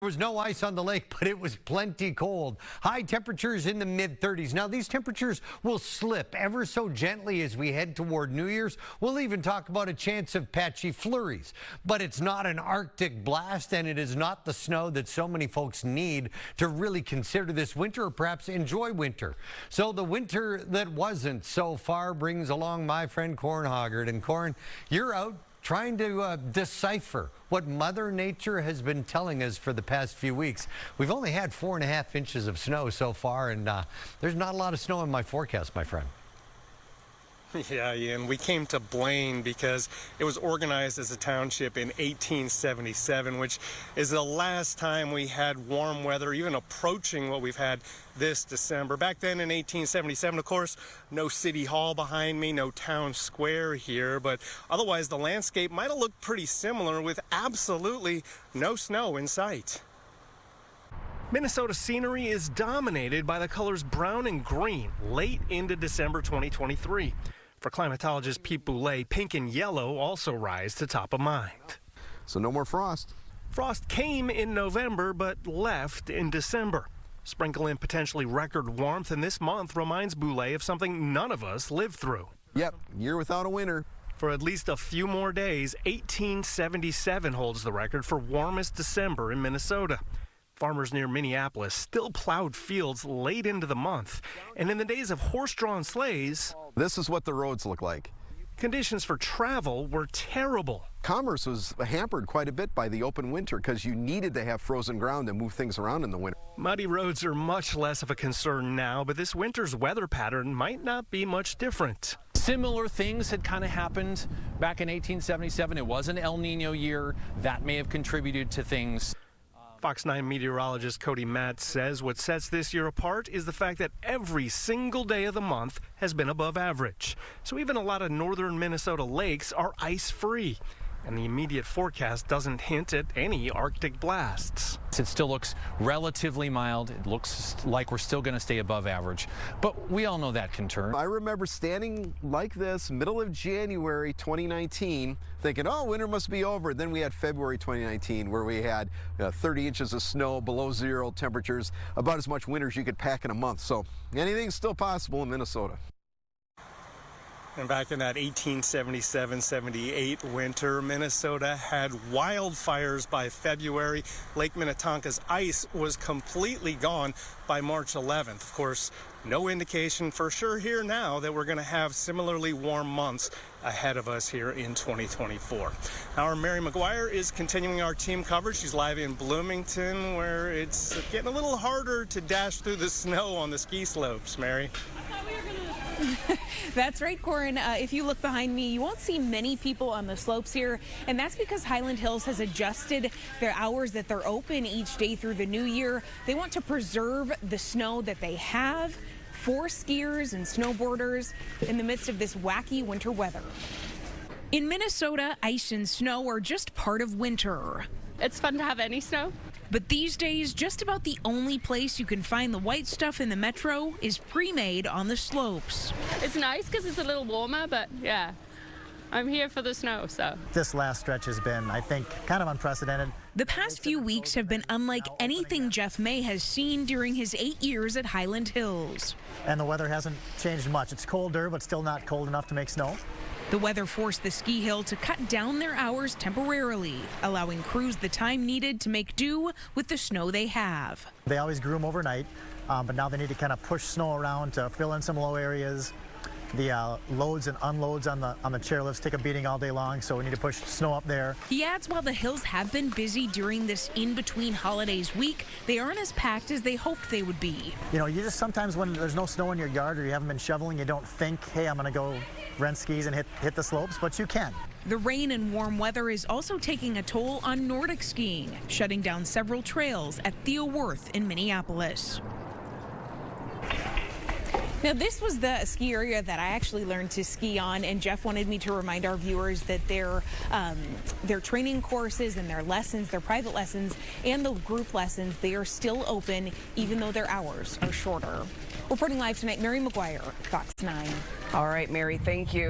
There was no ice on the lake, but it was plenty cold. High temperatures in the mid-30s. Now, these temperatures will slip ever so gently as we head toward New Year's. We'll even talk about a chance of patchy flurries. But it's not an Arctic blast, and it is not the snow that so many folks need to really consider this winter or perhaps enjoy winter. So the winter that wasn't so far brings along my friend Corn Hoggard. And Corn, you're out trying to decipher what Mother Nature has been telling us for the past few weeks. We've only had 4.5 inches of snow so far, and there's not a lot of snow in my forecast, my friend. Yeah, Ian, we came to Blaine because it was organized as a township in 1877, which is the last time we had warm weather, even approaching what we've had this December. Back then in 1877, of course, no city hall behind me, no town square here, but otherwise the landscape might have looked pretty similar with absolutely no snow in sight. Minnesota scenery is dominated by the colors brown and green late into December 2023. For climatologist Pete Boulay, pink and yellow also rise to top of mind. So no more frost. Frost came in November but left in December. Sprinkle in potentially record warmth, and this month reminds Boulay of something none of us lived through. Yep, year without a winter. For at least a few more days, 1877 holds the record for warmest December in Minnesota. Farmers near Minneapolis still plowed fields late into the month. And in the days of horse-drawn sleighs, this is what the roads look like. Conditions for travel were terrible. Commerce was hampered quite a bit by the open winter because you needed to have frozen ground to move things around in the winter. Muddy roads are much less of a concern now, but this winter's weather pattern might not be much different. Similar things had kind of happened back in 1877. It was an El Nino year. That may have contributed to things. Fox 9 meteorologist Cody Matt says what sets this year apart is the fact that every single day of the month has been above average. So even a lot of northern Minnesota lakes are ice-free. And the immediate forecast doesn't hint at any Arctic blasts. It still looks relatively mild. It looks like we're still going to stay above average. But we all know that can turn. I remember standing like this, middle of January 2019, thinking, oh, winter must be over. Then we had February 2019, where we had 30 inches of snow, below zero temperatures, about as much winter as you could pack in a month. So anything's still possible in Minnesota. And back in that 1877-78 winter, Minnesota had wildfires by February. Lake Minnetonka's ice was completely gone by March 11th. Of course, no indication for sure here now that we're going to have similarly warm months ahead of us here in 2024. Our Mary McGuire is continuing our team coverage. She's live in Bloomington, where it's getting a little harder to dash through the snow on the ski slopes. Mary? That's right, Corin. If you look behind me, you won't see many people on the slopes here, and that's because Highland Hills has adjusted their hours that they're open each day through the new year. They want to preserve the snow that they have for skiers and snowboarders in the midst of this wacky winter weather. In Minnesota, ice and snow are just part of winter. It's fun to have any snow. But these days, just about the only place you can find the white stuff in the metro is pre-made on the slopes. It's nice because it's a little warmer, but yeah, I'm here for the snow, so. This last stretch has been, I think, kind of unprecedented. The past few weeks have been unlike anything Jeff May has seen during his 8 years at Highland Hills. And the weather hasn't changed much. It's colder, but still not cold enough to make snow. The weather forced the ski hill to cut down their hours temporarily, allowing crews the time needed to make do with the snow they have. They always groom overnight, but now they need to kind of push snow around to fill in some low areas. The loads and unloads on the chairlifts take a beating all day long, so we need to push snow up there. He adds while the hills have been busy during this in-between holidays week, they aren't as packed as they hoped they would be. You know, you just sometimes when there's no snow in your yard or you haven't been shoveling, you don't think, hey, I'm going to go rent skis and hit the slopes, but you can. The rain and warm weather is also taking a toll on Nordic skiing, shutting down several trails at Theo Worth in Minneapolis. Now, this was the ski area that I actually learned to ski on, and Jeff wanted me to remind our viewers that their training courses and their lessons, their private lessons and the group lessons, they are still open even though their hours are shorter. Reporting live tonight, Mary McGuire, Fox 9. All right, Mary, thank you.